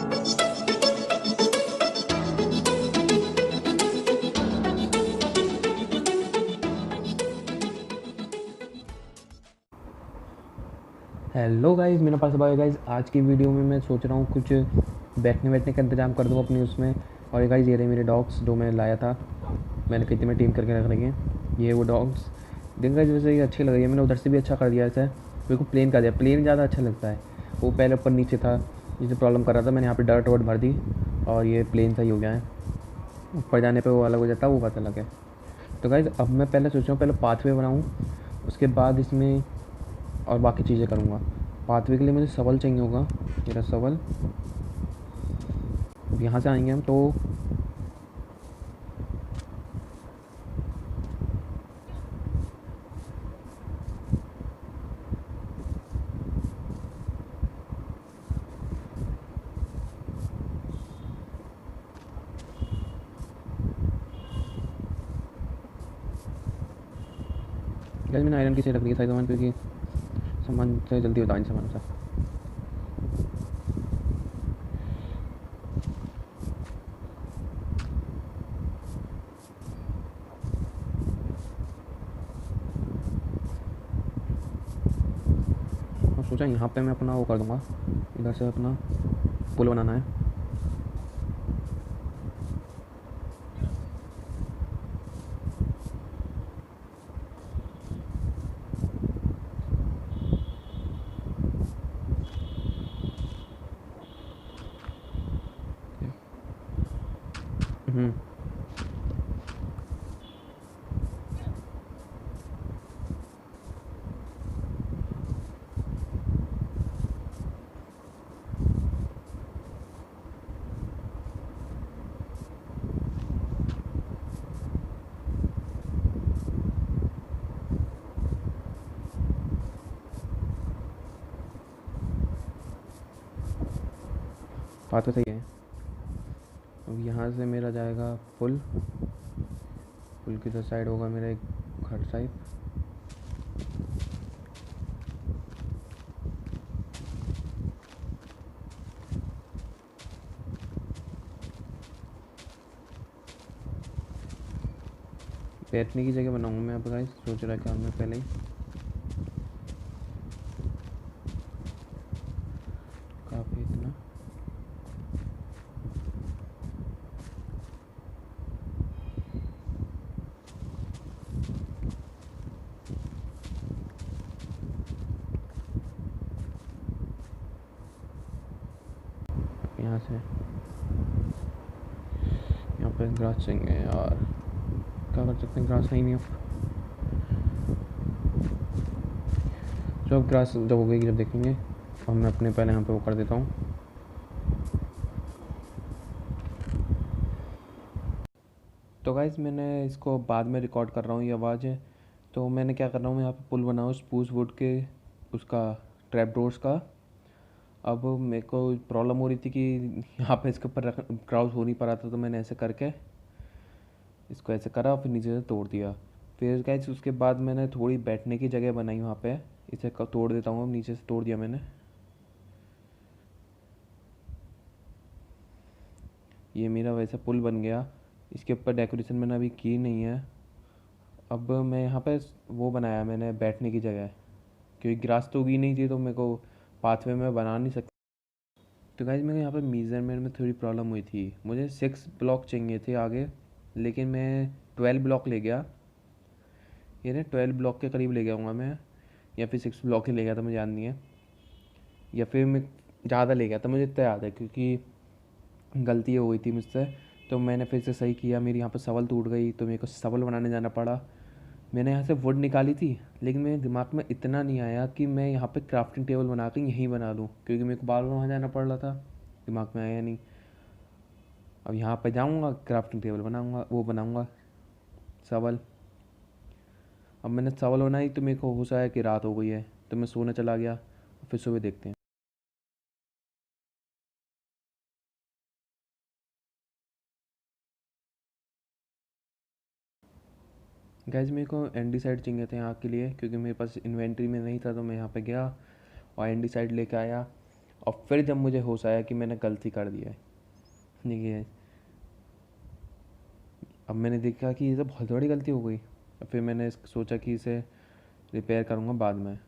Hello guys, मेरे पास भाई guys आज की वीडियो में मैं सोच रहा हूँ कुछ बैठने बैठने का इंतजाम कर दूँ अपनी उसमें। और ये गाइस ये रहे मेरे डॉग्स जो मैं लाया था, मैंने कितने में टीम करके रख रखी हैं। ये वो डॉग्स दिन गाइस वैसे ये अच्छी लग रही है, मैंने उधर से भी अच्छा कर दिया ऐसा। मेरे को प्लेन का दिया, प्लेन ज़्यादा अच्छा लगता है। वो पहले ऊपर नीचे था, जिसे प्रॉब्लम कर रहा था, मैंने यहाँ पर डर्ट वर्ट भर दी और ये प्लेन सही हो गया है। ऊपर जाने पर वो अलग हो जाता है, वो बात अलग है। तो गाइस अब मैं पहले सोच रहा हूँ पहले पाथवे बनाऊँ, उसके बाद इसमें और बाकी चीज़ें करूँगा। पाथवे के लिए मुझे सवल चाहिए होगा, मेरा सवल। अब यहाँ से आएंगे हम तो गैस मैंने आयरन की चीज़ रख दी है साइड सामान, क्योंकि सामान से जल्दी होता है इन सामान से। और सोचा यहाँ पे मैं अपना वो कर दूँगा, इधर से अपना पुल बनाना है। हम्म, बात तो सही है। अब यहाँ से मेरा जाएगा पुल, पुल की तो साइड होगा मेरा एक घर टाइप। बैठने की जगह बनाऊँगा मैं अब गाइस, सोच रहा था मैं पहले ही। काफ़ी इतना यहाँ से, यहाँ पे ग्रास चाहिए यार, क्या कर सकते हैं, ग्रास है ही नहीं अब। जब ग्रास जब हो गई जब देखेंगे। अब मैं अपने पहले यहाँ पे वो कर देता हूँ। तो गाइज़ मैंने इसको बाद में रिकॉर्ड कर रहा हूँ ये आवाज़ है। तो मैंने क्या कर रहा हूँ, मैं यहाँ पे पुल बनाऊँ स्पूस वुड के, उसका ट्रैप डोर्स का। अब मेरे को प्रॉब्लम हो रही थी कि यहाँ पे इसके ऊपर क्रॉस हो नहीं पा रहा था, तो मैंने ऐसे करके इसको ऐसे करा, फिर नीचे से तोड़ दिया। फिर गाइज़ उसके बाद मैंने थोड़ी बैठने की जगह बनाई वहाँ पे। इसे तोड़ देता हूँ, अब नीचे से तोड़ दिया मैंने। ये मेरा वैसा पुल बन गया। इसके ऊपर डेकोरेशन मैंने अभी की नहीं है। अब मैं यहाँ पे वो बनाया मैंने बैठने की जगह, क्योंकि ग्रास तो उगी नहीं थी, तो मेरे को पाथवे में बना नहीं सकता। तो गाइज मेरे यहाँ पे मेज़रमेंट में थोड़ी प्रॉब्लम हुई थी, मुझे 6 ब्लॉक चाहिए थे आगे, लेकिन मैं 12 ब्लॉक ले गया। ये ना 12 ब्लॉक के करीब ले गया हूँ मैं, या फिर 6 ब्लॉक ही ले गया था, मुझे याद नहीं है। या फिर मैं ज़्यादा ले गया था, मुझे इतना याद है, क्योंकि गलती हो गई थी मुझसे। तो मैंने फिर से सही किया, मेरी यहाँ पर सवल टूट गई, तो मेरे को सवल बनाने जाना पड़ा। मैंने यहाँ से वुड निकाली थी, लेकिन मेरे दिमाग में इतना नहीं आया कि मैं यहाँ पे क्राफ्टिंग टेबल बना के यहीं बना लूँ, क्योंकि मेरे को बार बार वहाँ जाना पड़ रहा था, दिमाग में आया नहीं। अब यहाँ पे जाऊँगा, क्राफ्टिंग टेबल बनाऊँगा, वो बनाऊँगा सवल। अब मैंने सवल बनाई तो मेरे को होश आया कि रात हो गई है, तो मैं सोने चला गया। फिर सुबह देखते हैं। गैस मेरे को एंडीसाइड चाहिए थे यहाँ के लिए, क्योंकि मेरे पास इन्वेंट्री में नहीं था, तो मैं यहाँ पे गया और एंडीसाइड लेके आया। और फिर जब मुझे होश आया कि मैंने गलती कर दी है, देखिए अब मैंने देखा कि ये तो बहुत बड़ी गलती हो गई। फिर मैंने सोचा कि इसे रिपेयर करूँगा बाद में,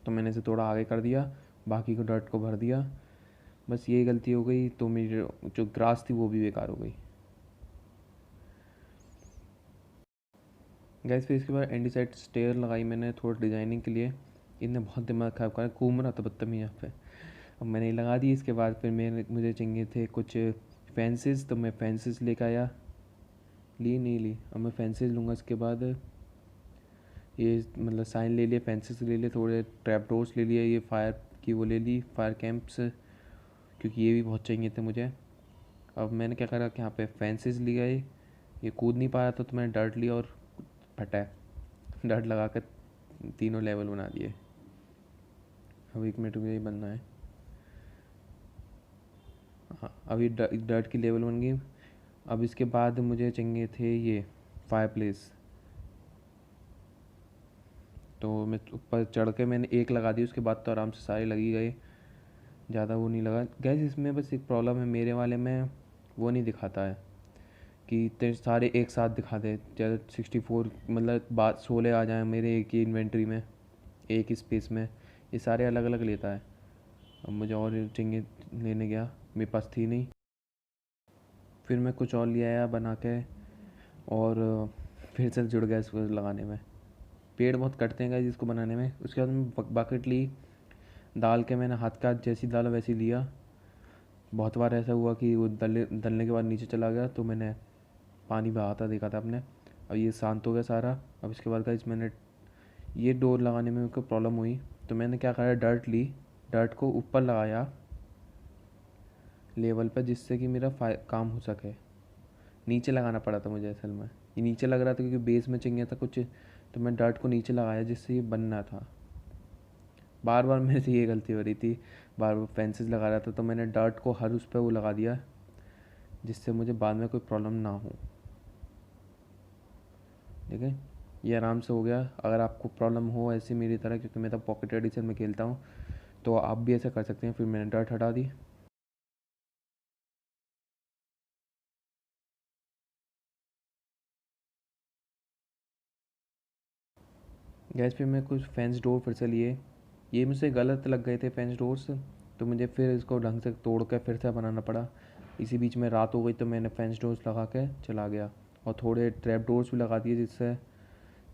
तो मैंने इसे थोड़ा आगे कर दिया, बाकी को डर्ट को भर दिया। बस यही गलती हो गई, तो मेरी जो ग्रास थी वो भी बेकार हो गई। गैस फिर इसके बाद एंटी स्टेयर लगाई मैंने थोड़ा डिज़ाइनिंग के लिए। इनने बहुत दिमाग ख़राब करा, घूम रहा था बदतमीज यहाँ पे। अब मैंने ये लगा दी। इसके बाद फिर मुझे चाहिए थे कुछ फैंसेस, तो मैं फैंसेस लेकर आया। नहीं ली, अब मैं फैंसेस लूँगा। इसके बाद ये मतलब साइन ले लिया, फैंसेस ले लिए, थोड़े ट्रैप डोर्स ले लिए, ये फायर की वो ले ली, फायर कैंप्स, क्योंकि ये भी बहुत चाहिए थे मुझे। अब मैंने क्या करा कि यहाँ पे फैंसेस लिया, ये कूद नहीं पाया था, तो मैंने डर्ट लिया और फटा डर्ट लगा कर तीनों लेवल बना दिए। अब 1 मिनट में यही बनना है। हाँ, अभी डर्ट की लेवल बन गई। अब इसके बाद मुझे चाहिए थे ये फायर प्लेस, तो मैं ऊपर चढ़ के मैंने एक लगा दी। उसके बाद तो आराम से सारे लगी गए, ज़्यादा वो नहीं लगा। गैस इसमें बस एक प्रॉब्लम है, मेरे वाले में वो नहीं दिखाता है कि इतने सारे एक साथ दिखा दे। ज़्यादा 64 मतलब बात 16 आ जाए मेरे एक ही इन्वेंट्री में, एक ही स्पेस में। ये सारे अलग अलग लेता है। अब मुझे और चाहिए, लेने गया, मेरे पास थी नहीं। फिर मैं कुछ और ले आया बना के, और फिर से जुड़ गया इसको लगाने में। पेड़ बहुत कटते हैं इसको बनाने में। उसके बाद मैं बकेट ली, डाल के मैंने हाथ का जैसी डाला वैसी लिया। बहुत बार ऐसा हुआ कि वो डलने के बाद नीचे चला गया, तो मैंने पानी बहाता देखा था अपने। अब ये शांत हो गया सारा। अब इसके बाद गाइस मैंने ये डोर लगाने में मेरे को प्रॉब्लम हुई, तो मैंने क्या करा, डर्ट ली, डर्ट को ऊपर लगाया लेवल पर, जिससे कि मेरा काम हो सके। नीचे लगाना पड़ा था मुझे असल में, ये नीचे लग रहा था क्योंकि बेस में चाहिए था कुछ, तो मैं डर्ट को नीचे लगाया जिससे ये बनना था। बार बार मेरे से ये गलती हो रही थी, बार बार फेंसेस लगा रहा था, तो मैंने डर्ट को हर उस पर वो लगा दिया जिससे मुझे बाद में कोई प्रॉब्लम ना हो। ठीक है, ये आराम से हो गया। अगर आपको प्रॉब्लम हो ऐसी मेरी तरह, क्योंकि मैं तो पॉकेट एडिशन में खेलता हूँ, तो आप भी ऐसा कर सकते हैं। फिर मैंने डर्ट हटा दी। गैस फिर मैं कुछ फेंस डोर फिर से लिए, ये मुझसे गलत लग गए थे फेंस डोर्स, तो मुझे फिर इसको ढंग से तोड़ कर फिर से बनाना पड़ा। इसी बीच में रात हो गई, तो मैंने फेंस डोर्स लगा के चला गया, और थोड़े ट्रैप डोर्स भी लगा दिए जिससे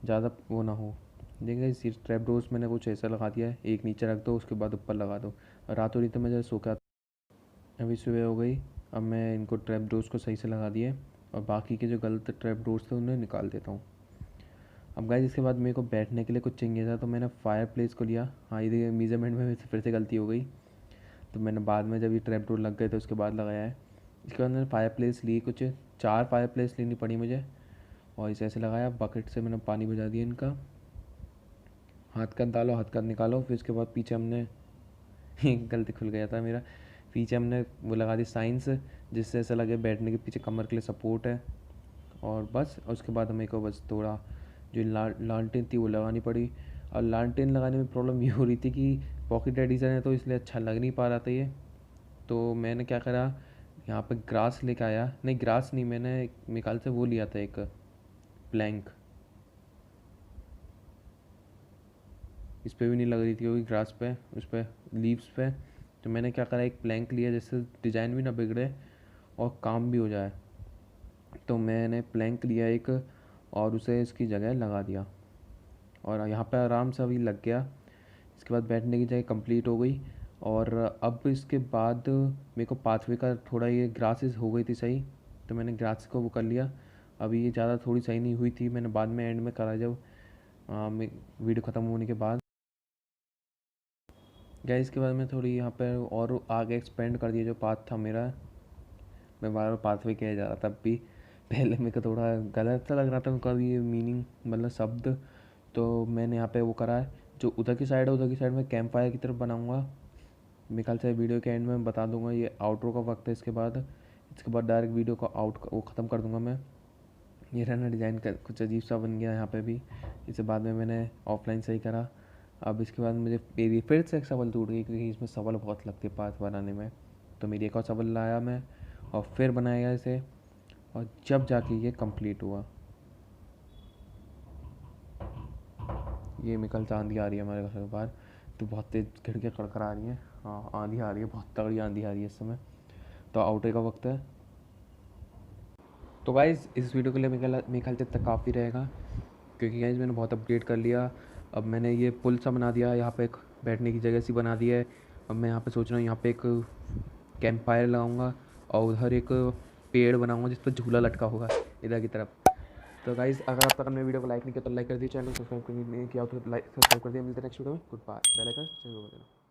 ज़्यादा वो ना हो। देखिए इस ट्रैप डोर्स मैंने कुछ ऐसा लगा दिया है, एक नीचे रख दो, उसके बाद ऊपर लगा दो। रात हो रही तो मैं जब सो के अभी सुबह हो गई। अब मैं इनको ट्रैप डोर्स को सही से लगा दिए, और बाकी के जो गलत ट्रैप डोर्स थे उन्हें निकाल देता हूँ। अब गाइस इसके बाद मेरे को बैठने के लिए कुछ चाहिए था, तो मैंने फायर प्लेस को लिया। हाँ, ये मेजरमेंट में फिर से गलती हो गई, तो मैंने बाद में जब ये ट्रैप डोर लग गए तो उसके बाद लगाया है। इसके बाद मैंने फायर प्लेस ली, कुछ 4 फायर प्लेस लेनी पड़ी मुझे, और इसे ऐसे लगाया। बकेट से मैंने पानी बुझा दिया इनका, हाथ का डालो, हाथ का निकालो। फिर उसके बाद पीछे हमने गलती खुल गया था मेरा, पीछे हमने वो लगा दी साइंस, जिससे ऐसा लगे बैठने के पीछे कमर के लिए सपोर्ट है। और बस उसके बाद हमें को बस थोड़ा जो लालटेन थी वो लगानी पड़ी। और लालटेन लगाने में प्रॉब्लम ये हो रही थी कि पॉकेट एडिशन है, तो इसलिए अच्छा लग नहीं पा रहा था ये। तो मैंने क्या करा, यहाँ पे ग्रास लेके आया, नहीं ग्रास नहीं, मैंने मेरे ख्याल से वो लिया था एक प्लैंक। इस पर भी नहीं लग रही थी क्योंकि ग्रास पे, उस पर लीव्स पे। तो मैंने क्या करा, एक प्लैंक लिया जिससे डिज़ाइन भी ना बिगड़े और काम भी हो जाए। तो मैंने प्लैंक लिया एक, और उसे इसकी जगह लगा दिया, और यहाँ पे आराम से अभी लग गया। इसके बाद बैठने की जगह कंप्लीट हो गई। और अब इसके बाद मेरे को पाथवे का थोड़ा, ये ग्रासेस हो गई थी सही, तो मैंने ग्रास को वो कर लिया। अभी ये ज़्यादा थोड़ी सही नहीं हुई थी, मैंने बाद में एंड में करा जब वीडियो ख़त्म होने के बाद। गैस इसके बाद मैं थोड़ी यहाँ पर और आगे एक्सपेंड कर दिया जो पाथ था मेरा। मैं बार बार पाथवे किया जा रहा था, तब भी पहले मेरे को थोड़ा गलत सा लग रहा था उनका भी ये मीनिंग, मतलब शब्द। तो मैंने यहाँ पे वो करा है, जो उधर की साइड है उधर की साइड में कैंप फायर की तरफ बनाऊँगा। मेरे ख्याल से वीडियो के एंड में बता दूंगा, ये आउटरो का वक्त है। इसके बाद डायरेक्ट वीडियो को वो ख़त्म कर दूंगा मैं। ये रहना डिज़ाइन का कुछ अजीब सा बन गया यहाँ पे भी, इसे बाद में मैंने ऑफलाइन सही करा। अब इसके बाद मुझे मेरी फिर से एक सवाल टूट गई, क्योंकि इसमें सवाल बहुत लगते हैं पाथ बनाने में। तो मेरी एक और सवाल लाया मैं और फिर बनाया इसे, और जब जाके ये कंप्लीट हुआ। ये निकल आंधी आ रही है हमारे घर के बाहर, तो बहुत तेज़ खिड़कियाँ कड़कड़ा रही हैं। हाँ, आंधी आ रही है, बहुत तगड़ी आंधी आ रही है इस समय। तो आउटे का वक्त है। तो गाइज़ इस वीडियो के लिए मेरे ख्याल से इतना काफ़ी रहेगा, क्योंकि गाइज़ मैंने बहुत अपग्रेड कर लिया। अब मैंने ये पुल सा बना दिया, यहाँ पे एक बैठने की जगह सी बना दी है। अब मैं यहाँ पे सोच रहा हूँ यहाँ पे एक कैंप फायर लगाऊंगा और उधर एक पेड़ बनाऊंगा जिस पर झूला लटका होगा इधर की तरफ। तो गाइज़ अगर आप तक मेरे वीडियो को लाइक नहीं किया तो लाइक कर दिए, चैनल को सब्सक्राइब नहीं किया तो लाइक सब्सक्राइब कर दिया। मिलते हैं नेक्स्ट वीडियो में। Good bye. बेल आइकन जरूर दबाना।